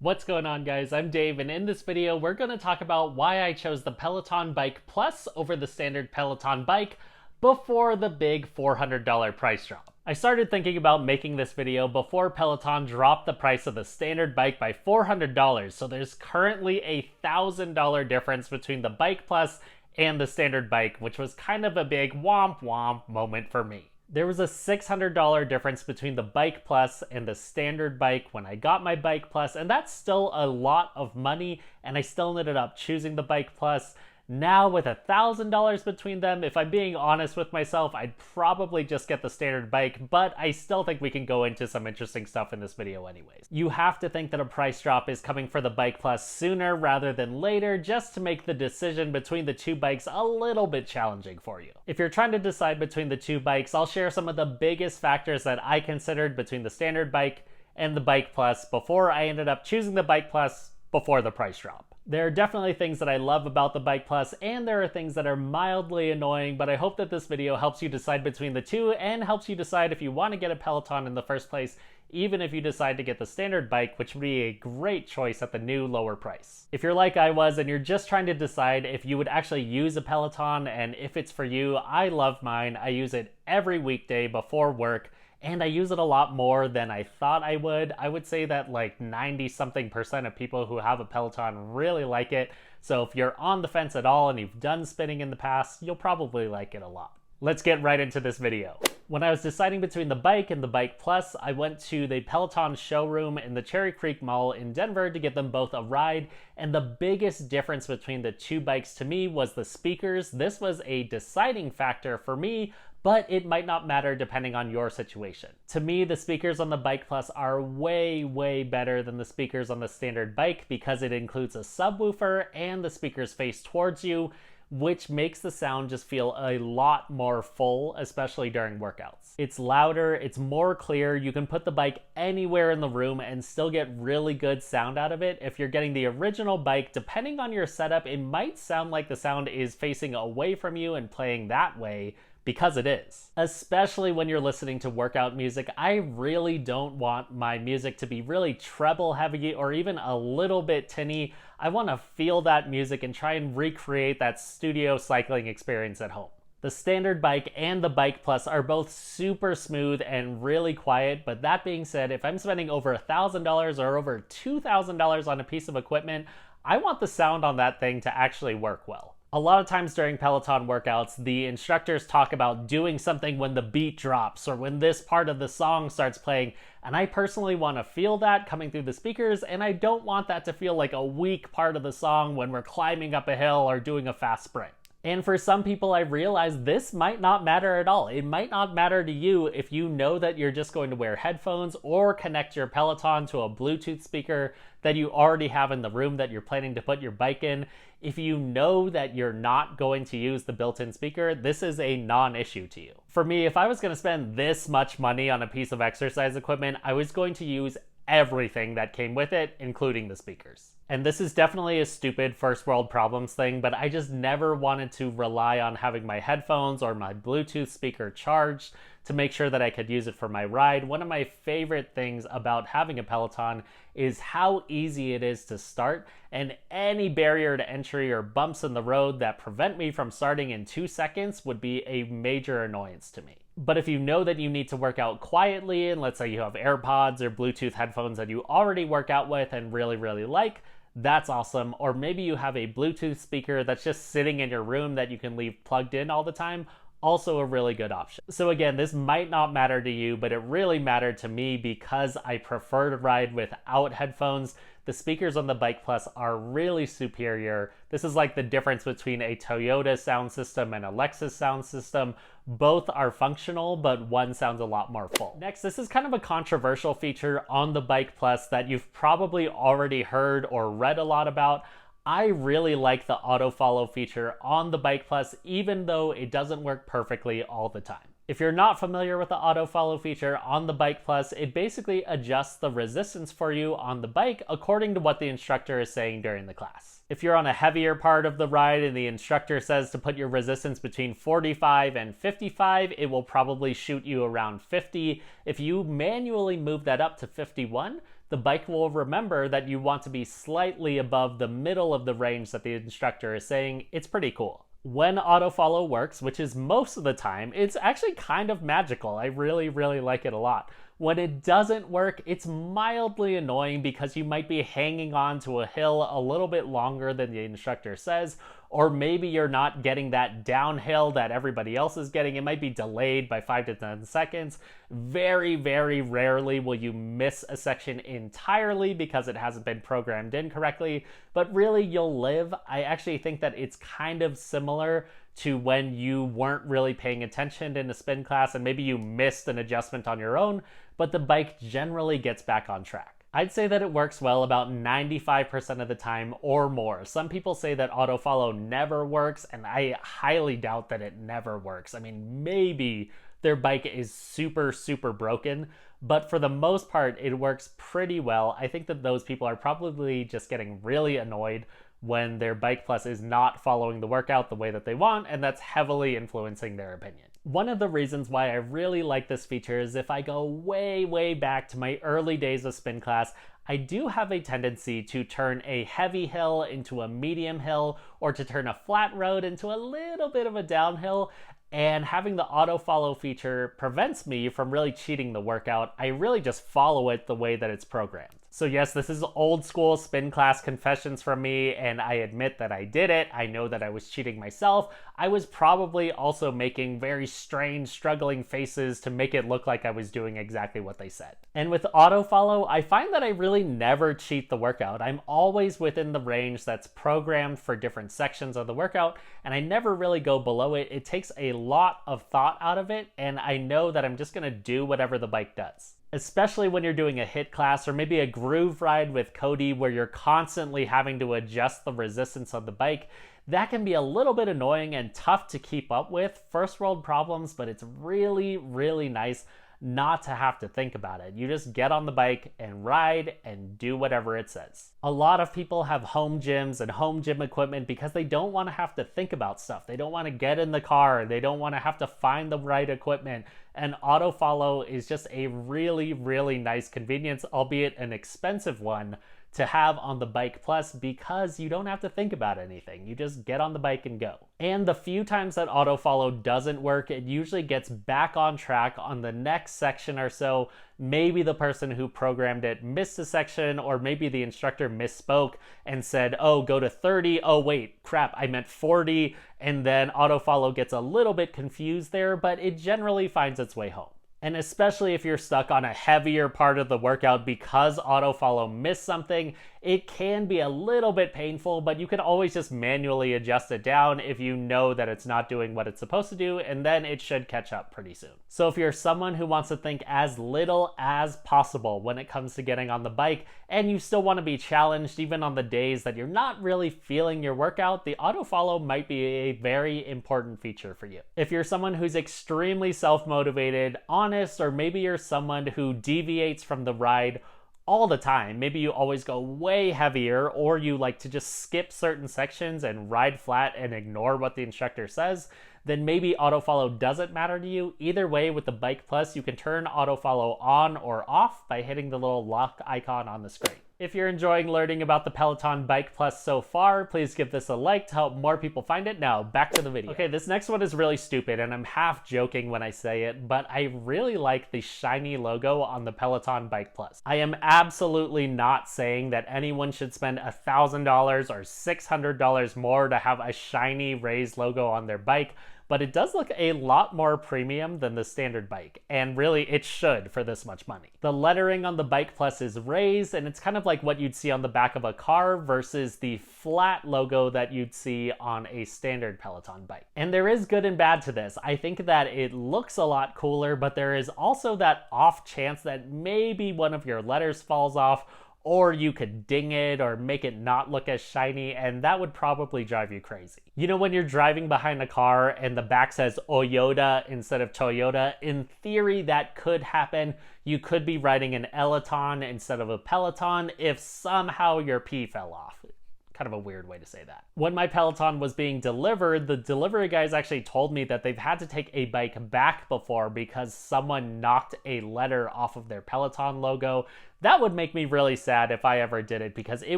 What's going on, guys? I'm Dave, and in this video we're going to talk about why I chose the Peloton Bike Plus over the standard Peloton bike before the big $400 price drop. I started thinking about making this video before Peloton dropped the price of the standard bike by $400, so there's currently a $1,000 difference between the Bike Plus and the standard bike, which was kind of a big womp womp moment for me. There was a $600 difference between the Bike Plus and the standard bike when I got my Bike Plus, and that's still a lot of money, and I still ended up choosing the Bike Plus. Now with $1,000 between them, if I'm being honest with myself, I'd probably just get the standard bike, but I still think we can go into some interesting stuff in this video anyways. You have to think that a price drop is coming for the Bike Plus sooner rather than later, just to make the decision between the two bikes a little bit challenging for you. If you're trying to decide between the two bikes, I'll share some of the biggest factors that I considered between the standard bike and the Bike Plus before I ended up choosing the Bike Plus before the price drop. There are definitely things that I love about the Bike Plus, and there are things that are mildly annoying, but I hope that this video helps you decide between the two and helps you decide if you want to get a Peloton in the first place, even if you decide to get the standard bike, which would be a great choice at the new lower price. If you're like I was and you're just trying to decide if you would actually use a Peloton and if it's for you, I love mine. I use it every weekday before work, and I use it a lot more than I thought I would. I would say that like 90-something% of people who have a Peloton really like it. So if you're on the fence at all and you've done spinning in the past, you'll probably like it a lot. Let's get right into this video. When I was deciding between the bike and the Bike Plus, I went to the Peloton showroom in the Cherry Creek Mall in Denver to get them both a ride, and the biggest difference between the two bikes to me was the speakers. This was a deciding factor for me, but it might not matter depending on your situation. To me, the speakers on the Bike Plus are way better than the speakers on the standard bike because it includes a subwoofer and the speakers face towards you, which makes the sound just feel a lot more full, especially during workouts. It's louder, it's more clear, you can put the bike anywhere in the room and still get really good sound out of it. If you're getting the original bike, depending on your setup, it might sound like the sound is facing away from you and playing that way, because it is. Especially when you're listening to workout music, I really don't want my music to be really treble heavy or even a little bit tinny. I want to feel that music and try and recreate that studio cycling experience at home. The standard bike and the Bike Plus are both super smooth and really quiet, but that being said, if I'm spending over $1,000 or over $2,000 on a piece of equipment, I want the sound on that thing to actually work well. A lot of times during Peloton workouts, the instructors talk about doing something when the beat drops or when this part of the song starts playing, and I personally want to feel that coming through the speakers, and I don't want that to feel like a weak part of the song when we're climbing up a hill or doing a fast sprint. And for some people, I realize this might not matter at all. It might not matter to you if you know that you're just going to wear headphones or connect your Peloton to a Bluetooth speaker that you already have in the room that you're planning to put your bike in. If you know that you're not going to use the built-in speaker, this is a non-issue to you. For me, if I was going to spend this much money on a piece of exercise equipment, I was going to use everything that came with it, including the speakers. And this is definitely a stupid first world problems thing, but I just never wanted to rely on having my headphones or my Bluetooth speaker charged to make sure that I could use it for my ride. One of my favorite things about having a Peloton is how easy it is to start, and any barrier to entry or bumps in the road that prevent me from starting in 2 seconds would be a major annoyance to me. But if you know that you need to work out quietly, and let's say you have AirPods or Bluetooth headphones that you already work out with and really like, that's awesome. Or maybe you have a Bluetooth speaker that's just sitting in your room that you can leave plugged in all the time. Also a really good option. So again, this might not matter to you, but it really mattered to me because I prefer to ride without headphones. The speakers on the Bike Plus are really superior. This is like the difference between a Toyota sound system and a Lexus sound system. Both are functional, but one sounds a lot more full. Next, this is kind of a controversial feature on the Bike Plus that you've probably already heard or read a lot about. I really like the auto follow feature on the Bike Plus, even though it doesn't work perfectly all the time. If you're not familiar with the auto follow feature on the Bike Plus, it basically adjusts the resistance for you on the bike according to what the instructor is saying during the class. If you're on a heavier part of the ride and the instructor says to put your resistance between 45 and 55, it will probably shoot you around 50. If you manually move that up to 51, the bike will remember that you want to be slightly above the middle of the range that the instructor is saying. It's pretty cool. When autofollow works, which is most of the time, it's actually kind of magical. I really, really like it a lot. When it doesn't work, it's mildly annoying because you might be hanging on to a hill a little bit longer than the instructor says, or maybe you're not getting that downhill that everybody else is getting. It might be delayed by 5 to 10 seconds. Very, very rarely will you miss a section entirely because it hasn't been programmed in correctly, but really you'll live. I actually think that it's kind of similar to when you weren't really paying attention in a spin class and maybe you missed an adjustment on your own, but the bike generally gets back on track. I'd say that it works well about 95% of the time or more. Some people say that autofollow never works, and I highly doubt that it never works. I mean, maybe their bike is super, super broken, but for the most part, it works pretty well. I think that those people are probably just getting really annoyed when their Bike Plus is not following the workout the way that they want, and that's heavily influencing their opinion. One of the reasons why I really like this feature is if I go way, way back to my early days of spin class, I do have a tendency to turn a heavy hill into a medium hill, or to turn a flat road into a little bit of a downhill, and having the autofollow feature prevents me from really cheating the workout. I really just follow it the way that it's programmed. So yes, this is old school spin class confessions from me, and I admit that I did it. I know that I was cheating myself. I was probably also making very strange, struggling faces to make it look like I was doing exactly what they said. And with autofollow, I find that I really never cheat the workout. I'm always within the range that's programmed for different sections of the workout, and I never really go below it. It takes a lot of thought out of it, and I know that I'm just gonna do whatever the bike does. Especially when you're doing a hit class or maybe a groove ride with Cody where you're constantly having to adjust the resistance of the bike, that can be a little bit annoying and tough to keep up with. First world problems, but it's really, really nice not to have to think about it. You just get on the bike and ride and do whatever it says. A lot of people have home gyms and home gym equipment because they don't want to have to think about stuff. They don't want to get in the car. They don't want to have to find the right equipment. And autofollow is just a really, really nice convenience, albeit an expensive one, to have on the Bike Plus because you don't have to think about anything. You just get on the bike and go. And the few times that autofollow doesn't work, it usually gets back on track on the next section or so. Maybe the person who programmed it missed a section, or maybe the instructor misspoke and said, oh, go to 30. Oh, wait, crap, I meant 40. And then autofollow gets a little bit confused there, but it generally finds its way home. And especially if you're stuck on a heavier part of the workout because autofollow missed something, it can be a little bit painful, but you can always just manually adjust it down if you know that it's not doing what it's supposed to do, and then it should catch up pretty soon. So if you're someone who wants to think as little as possible when it comes to getting on the bike, and you still want to be challenged even on the days that you're not really feeling your workout, the autofollow might be a very important feature for you. If you're someone who's extremely self-motivated, honest, or maybe you're someone who deviates from the ride all the time, maybe you always go way heavier, or you like to just skip certain sections and ride flat and ignore what the instructor says, then maybe autofollow doesn't matter to you. Either way, with the Bike Plus, you can turn autofollow on or off by hitting the little lock icon on the screen. If you're enjoying learning about the Peloton Bike Plus so far, please give this a like to help more people find it. Now, back to the video. Okay, this next one is really stupid, and I'm half joking when I say it, but I really like the shiny logo on the Peloton Bike Plus. I am absolutely not saying that anyone should spend $1,000 or $600 more to have a shiny raised logo on their bike, but it does look a lot more premium than the standard bike, and really it should for this much money. The lettering on the Bike Plus is raised, and it's kind of like what you'd see on the back of a car versus the flat logo that you'd see on a standard Peloton bike. And there is good and bad to this. I think that it looks a lot cooler, but there is also that off chance that maybe one of your letters falls off, or you could ding it or make it not look as shiny, and that would probably drive you crazy. You know, when you're driving behind a car and the back says Oyota instead of Toyota, in theory that could happen. You could be riding an Peloton instead of a Peloton if somehow your P fell off. Kind of a weird way to say that. When my Peloton was being delivered, the delivery guys actually told me that they've had to take a bike back before because someone knocked a letter off of their Peloton logo. That would make me really sad if I ever did it, because it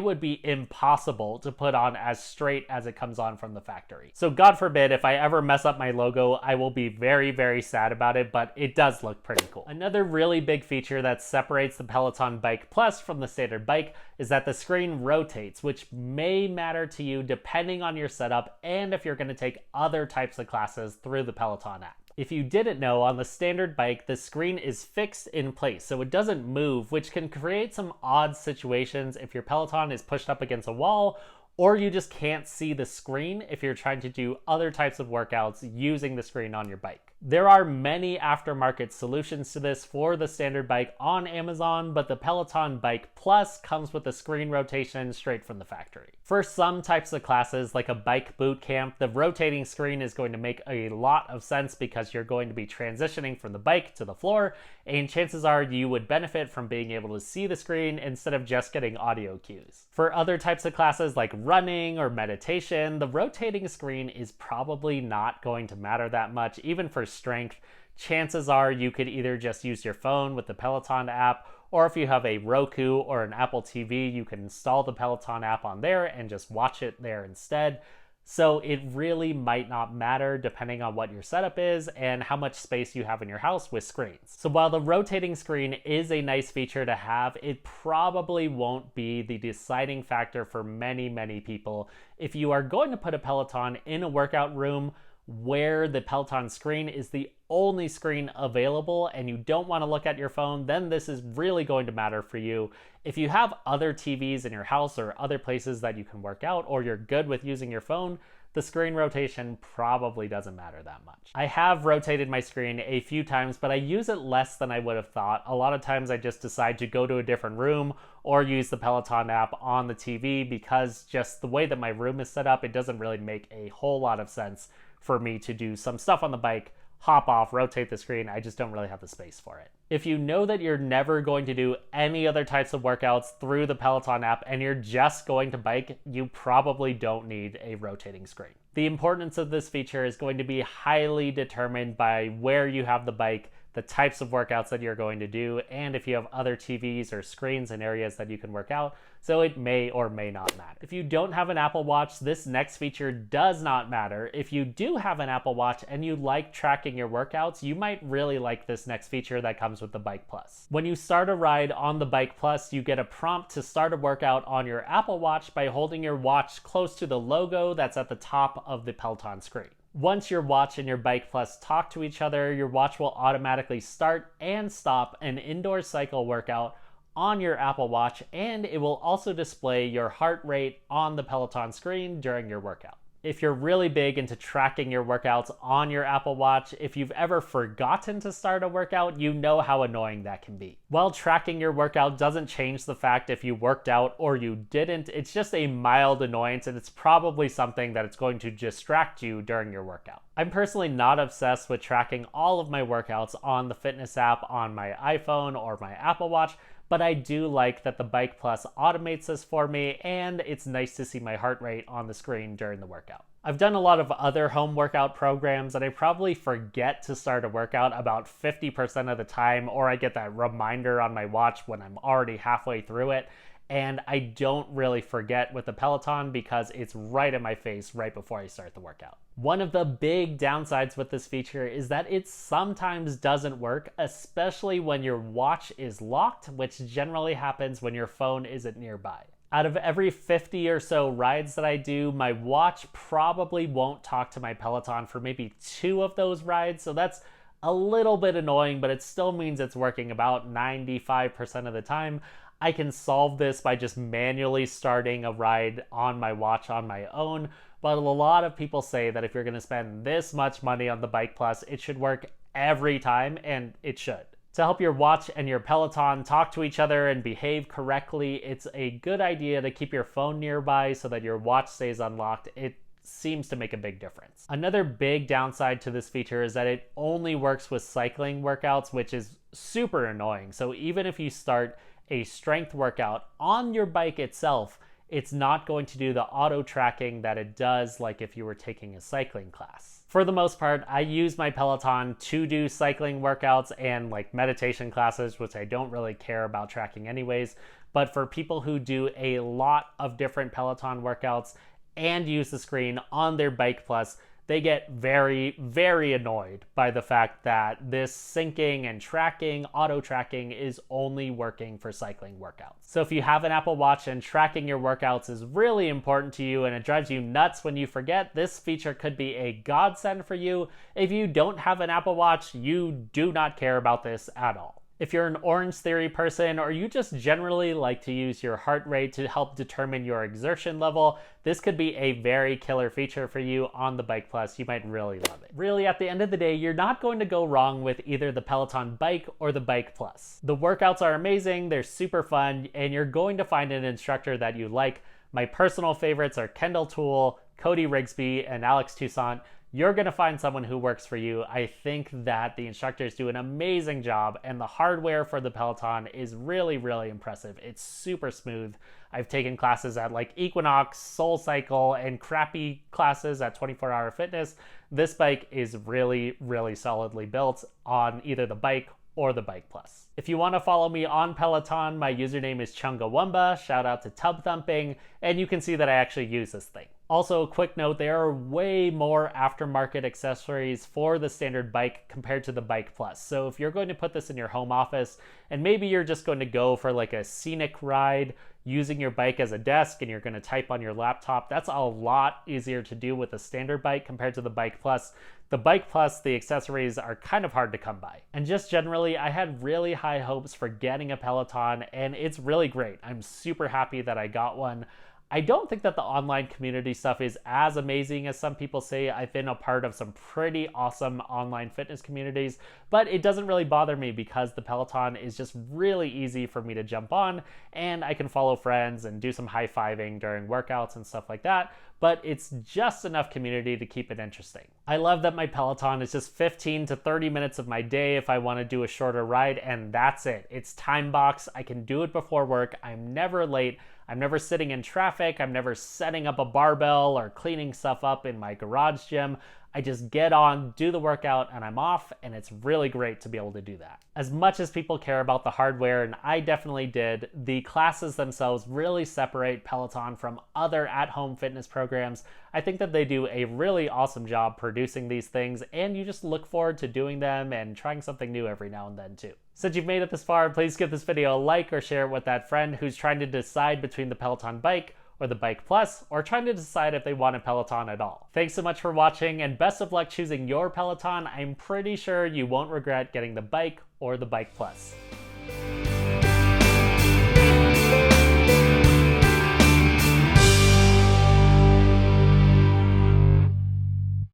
would be impossible to put on as straight as it comes on from the factory. So God forbid if I ever mess up my logo, I will be very, very sad about it, but it does look pretty cool. Another really big feature that separates the Peloton Bike Plus from the standard bike is that the screen rotates, which may matter to you depending on your setup and if you're going to take other types of classes through the Peloton app. If you didn't know, on the standard bike, the screen is fixed in place, so it doesn't move, which can create some odd situations if your Peloton is pushed up against a wall, or you just can't see the screen if you're trying to do other types of workouts using the screen on your bike. There are many aftermarket solutions to this for the standard bike on Amazon, but the Peloton Bike Plus comes with a screen rotation straight from the factory. For some types of classes, like a bike boot camp, the rotating screen is going to make a lot of sense because you're going to be transitioning from the bike to the floor, and chances are you would benefit from being able to see the screen instead of just getting audio cues. For other types of classes like running or meditation, the rotating screen is probably not going to matter that much. Even for strength, chances are you could either just use your phone with the Peloton app, or if you have a Roku or an Apple TV, you can install the Peloton app on there and just watch it there instead. So it really might not matter depending on what your setup is and how much space you have in your house with screens. So while the rotating screen is a nice feature to have, it probably won't be the deciding factor for many, many people. If you are going to put a Peloton in a workout room where the Peloton screen is the only screen available and you don't want to look at your phone, then this is really going to matter for you. If you have other TVs in your house or other places that you can work out, or you're good with using your phone, the screen rotation probably doesn't matter that much. I have rotated my screen a few times, but I use it less than I would have thought. A lot of times I just decide to go to a different room or use the Peloton app on the TV, because just the way that my room is set up, it doesn't really make a whole lot of sense for me to do some stuff on the bike, hop off, rotate the screen. I just don't really have the space for it. If you know that you're never going to do any other types of workouts through the Peloton app and you're just going to bike, you probably don't need a rotating screen. The importance of this feature is going to be highly determined by where you have the bike, the types of workouts that you're going to do, and if you have other TVs or screens in areas that you can work out, so it may or may not matter. If you don't have an Apple Watch, this next feature does not matter. If you do have an Apple Watch and you like tracking your workouts, you might really like this next feature that comes with the Bike Plus. When you start a ride on the Bike Plus, you get a prompt to start a workout on your Apple Watch by holding your watch close to the logo that's at the top of the Peloton screen. Once your watch and your Bike Plus talk to each other, your watch will automatically start and stop an indoor cycle workout on your Apple Watch, and it will also display your heart rate on the Peloton screen during your workout. If you're really big into tracking your workouts on your Apple Watch, if you've ever forgotten to start a workout, you know how annoying that can be. While tracking your workout doesn't change the fact if you worked out or you didn't, it's just a mild annoyance, and it's probably something that it's going to distract you during your workout. I'm personally not obsessed with tracking all of my workouts on the fitness app on my iPhone or my Apple Watch, but I do like that the Bike Plus automates this for me, and it's nice to see my heart rate on the screen during the workout. I've done a lot of other home workout programs, and I probably forget to start a workout about 50% of the time, or I get that reminder on my watch when I'm already halfway through it. And I don't really forget with the Peloton because it's right in my face right before I start the workout. One of the big downsides with this feature is that it sometimes doesn't work, especially when your watch is locked, which generally happens when your phone isn't nearby. Out of every 50 or so rides that I do, my watch probably won't talk to my Peloton for maybe 2 of those rides, so that's a little bit annoying, but it still means it's working about 95% of the time. I can solve this by just manually starting a ride on my watch on my own, but a lot of people say that if you're going to spend this much money on the Bike Plus, it should work every time, and it should. To help your watch and your Peloton talk to each other and behave correctly, it's a good idea to keep your phone nearby so that your watch stays unlocked. It seems to make a big difference. Another big downside to this feature is that it only works with cycling workouts, which is super annoying. So even if you start a strength workout on your bike itself, it's not going to do the auto tracking that it does like if you were taking a cycling class. For the most part, I use my Peloton to do cycling workouts and like meditation classes, which I don't really care about tracking anyways. But for people who do a lot of different Peloton workouts and use the screen on their Bike Plus, they get very, very annoyed by the fact that this syncing and tracking, auto tracking, is only working for cycling workouts. So if you have an Apple Watch and tracking your workouts is really important to you and it drives you nuts when you forget, this feature could be a godsend for you. If you don't have an Apple Watch, you do not care about this at all. If you're an Orange Theory person or you just generally like to use your heart rate to help determine your exertion level, this could be a very killer feature for you on the Bike Plus. You might really love it. Really, at the end of the day, you're not going to go wrong with either the Peloton Bike or the Bike Plus. The workouts are amazing, they're super fun, and you're going to find an instructor that you like. My personal favorites are Kendall Toole, Cody Rigsby, and Alex Toussaint. You're going to find someone who works for you. I think that the instructors do an amazing job, and the hardware for the Peloton is really, really impressive. It's super smooth. I've taken classes at like Equinox, SoulCycle, and crappy classes at 24 Hour Fitness. This bike is really, really solidly built on either the Bike or the Bike Plus. If you want to follow me on Peloton, my username is Chungawumba. Shout out to Tub Thumping, and you can see that I actually use this thing. Also, a quick note, there are way more aftermarket accessories for the standard bike compared to the Bike Plus. So if you're going to put this in your home office and maybe you're just going to go for like a scenic ride using your bike as a desk and you're going to type on your laptop, that's a lot easier to do with a standard bike compared to the Bike Plus. The Bike Plus, the accessories are kind of hard to come by. And just generally, I had really high hopes for getting a Peloton, and it's really great. I'm super happy that I got one. I don't think that the online community stuff is as amazing as some people say. I've been a part of some pretty awesome online fitness communities, but it doesn't really bother me because the Peloton is just really easy for me to jump on, and I can follow friends and do some high-fiving during workouts and stuff like that, but it's just enough community to keep it interesting. I love that my Peloton is just 15 to 30 minutes of my day if I want to do a shorter ride, and that's it. It's time box. I can do it before work. I'm never late. I'm never sitting in traffic. I'm never setting up a barbell or cleaning stuff up in my garage gym. I just get on, do the workout, and I'm off, and it's really great to be able to do that. As much as people care about the hardware, and I definitely did, the classes themselves really separate Peloton from other at-home fitness programs. I think that they do a really awesome job producing these things, and you just look forward to doing them and trying something new every now and then too. Since you've made it this far, please give this video a like or share it with that friend who's trying to decide between the Peloton Bike or the Bike Plus, or trying to decide if they want a Peloton at all. Thanks so much for watching, and best of luck choosing your Peloton. I'm pretty sure you won't regret getting the Bike or the Bike Plus.